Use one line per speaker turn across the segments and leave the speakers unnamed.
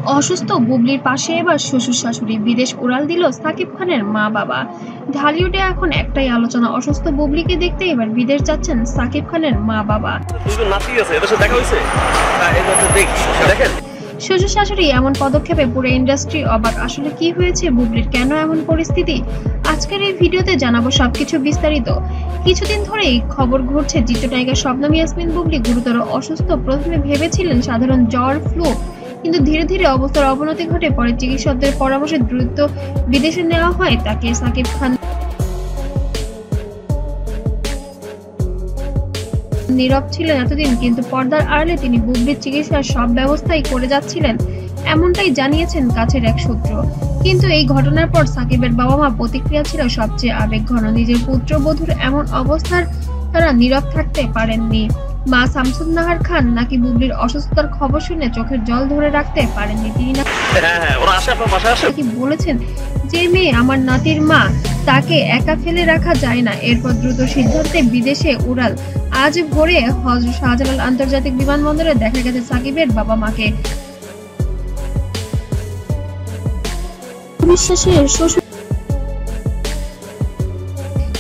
অসুস্থ বুবলির পাশে এবার শ্বশুর শাশুড়ি, বিদেশ উড়াল দিল সাকিব খানের মা বাবা। ঢালিউডে এখন একটাই আলোচনা, অসুস্থ বুবলিকে দেখতে এবার বিদেশ যাচ্ছেন সাকিব খানের মা বাবা।
দুজন নাতি আছে, এদের সাথে দেখা হয়েছে। হ্যাঁ, এই যে দেখেন
শ্বশুর শাশুড়ি এমন পদক্ষেপে পুরো ইন্ডাস্ট্রি অবাক। আসলে কি হয়েছে বুবলির, কেন এমন পরিস্থিতি? আজকের এই ভিডিওতে জানাবো সবকিছু বিস্তারিত। কিছুদিন ধরেই খবর ঘুরছে চিত্রনায়িকা শবনম ইয়াসমিন বুবলি গুরুতর অসুস্থ। প্রথমে ভেবেছিলেন সাধারণ জ্বর, ফ্লু, কিন্তু ধীরে ধীরে অবস্থার অবনতি ঘটে। পরে চিকিৎসকদের পরামর্শে দ্রুত বিদেশে নেওয়া হয় তাকে। সাকিব খান নীরব ছিলেন এতদিন, কিন্তু পর্দার আড়ালে তিনি বুবলির চিকিৎসার সব ব্যবস্থাই করে যাচ্ছিলেন, এমনটাই জানিয়েছেন কাছের এক সূত্র। কিন্তু এই ঘটনার পর সাকিবের বাবা মা প্রতিক্রিয়া ছিল সবচেয়ে আবেগঘন। নিজের পুত্রবধূর এমন অবস্থার তারা নীরব থাকতে পারেননি। মা শামসুন নাহার খান নাকি বুবলির অসুস্থতার খবর শুনে চোখের জল ধরে রাখতে পারেননি। তিনি নাকি বলেছেন, যে মেয়ে আমার নাতির মা, তাকে একা ফেলে রাখা যায় না। এরপর দ্রুত সিদ্ধান্তে বিদেশে উড়াল। আজ ভোরে হযরত শাহজালাল আন্তর্জাতিক বিমানবন্দরে দেখা গেছে সাকিবের বাবা মাকে।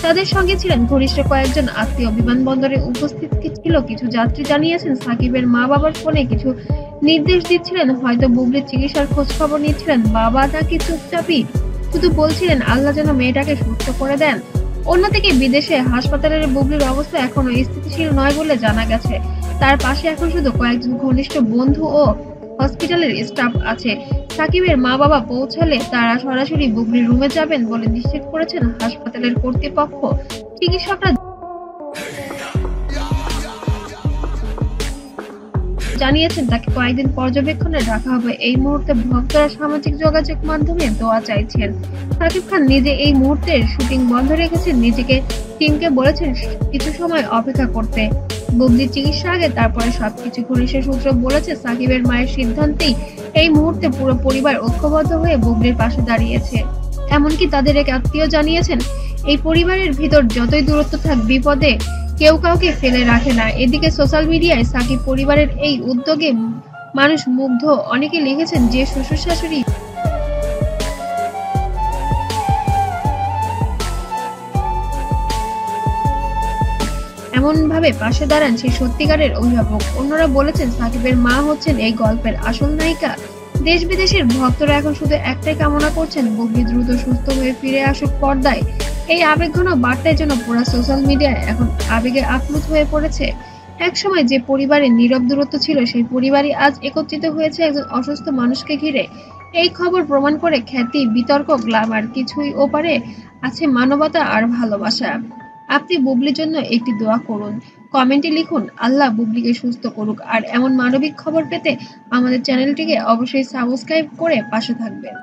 তাদের সঙ্গে ছিলেন ঘনিষ্ঠ কয়েকজন আত্মীয়। বিমানবন্দরে উপস্থিত ছিল কিছু যাত্রী। জানিয়েছেন সাকিবের মা বাবার ফোনে কিছু নির্দেশ দিচ্ছিলেন, হয়তো বুবলির চিকিৎসার খোঁজ খবর নিচ্ছিলেন। বাবা নাকি চুপচাপই শুধু বলছিলেন আল্লাহ যেন মেয়েটাকে সুস্থ করে দেন। অন্যদিকে বিদেশে হাসপাতালের বুবলির অবস্থা এখনো স্থিতিশীল নয় বলে জানা গেছে। তার পাশে এখন শুধু কয়েকজন ঘনিষ্ঠ বন্ধু ও হসপিটালের স্টাফ আছে। সাকিবের মা বাবা পৌঁছালে তারা সরাসরি বুবলির রুমে যাবেন বলে নিশ্চিত করেছেন হাসপাতালের কর্তৃপক্ষ। চিকিৎসকরা জানিয়েছেন তাকে কয়েকদিন পর্যবেক্ষণে রাখা হবে। এই মুহূর্তে ভক্তরা সামাজিক যোগাযোগ মাধ্যমে দোয়া চাইছেন। সাকিব খান নিজে এই মুহূর্তের শুটিং বন্ধ রেখেছেন, নিজেকে টিমকে বলেছেন কিছু সময় অপেক্ষা করতে। বুবলির চিকিৎসা আগে তারপরে সবকিছু। ঘনিষ্ঠ সূত্র বলেছে সাকিবের মায়ের সিদ্ধান্তেই এই মুহূর্তে পুরো পরিবার ঐক্যবদ্ধ হয়ে বুবলির পাশে দাঁড়িয়েছে। এমনকি তাদের এক আত্মীয় জানিয়েছেন, এই পরিবারের ভিতর যতই দূরত্ব থাক, বিপদে কেউ কাউকে ফেলে রাখে না। এদিকে সোশ্যাল মিডিয়ায় সাকিব পরিবারের এই উদ্যোগে মানুষ মুগ্ধ। অনেকে লিখেছেন যে শ্বশুর শাশুড়ি এমন ভাবে পাশে দাঁড়ান সে সত্যিকারের অভিভাবক। অন্যরা বলেছেন সাকিবের মা হচ্ছেন এই গল্পের আসল নায়িকা। দেশ বিদেশের ভক্তরা এখন শুধু একটাই কামনা করছেন, বুবলি দ্রুত সুস্থ হয়ে ফিরে আসুক পর্দায়। এই আবেগঘন বার্তার জন্য পুরো সোশ্যাল মিডিয়া এখন আবেগে আপ্লুত হয়ে পড়েছে। একসময় যে পরিবারের নীরব দূরত্ব ছিল, সেই পরিবারই আজ একত্রিত হয়েছে একজন অসুস্থ মানুষকে ঘিরে। এই খবর প্রমাণ করে খ্যাতি, বিতর্ক, গ্ল্যামার কিছুই ওপারে আছে মানবতা আর ভালোবাসা। আপনি বুবলির জন্য একটি দোয়া করুন, কমেন্টে লিখুন আল্লাহ বুবলিকে সুস্থ করুক। আর এমন মানবিক খবর পেতে আমাদের চ্যানেলটিকে অবশ্যই সাবস্ক্রাইব করে পাশে থাকবেন।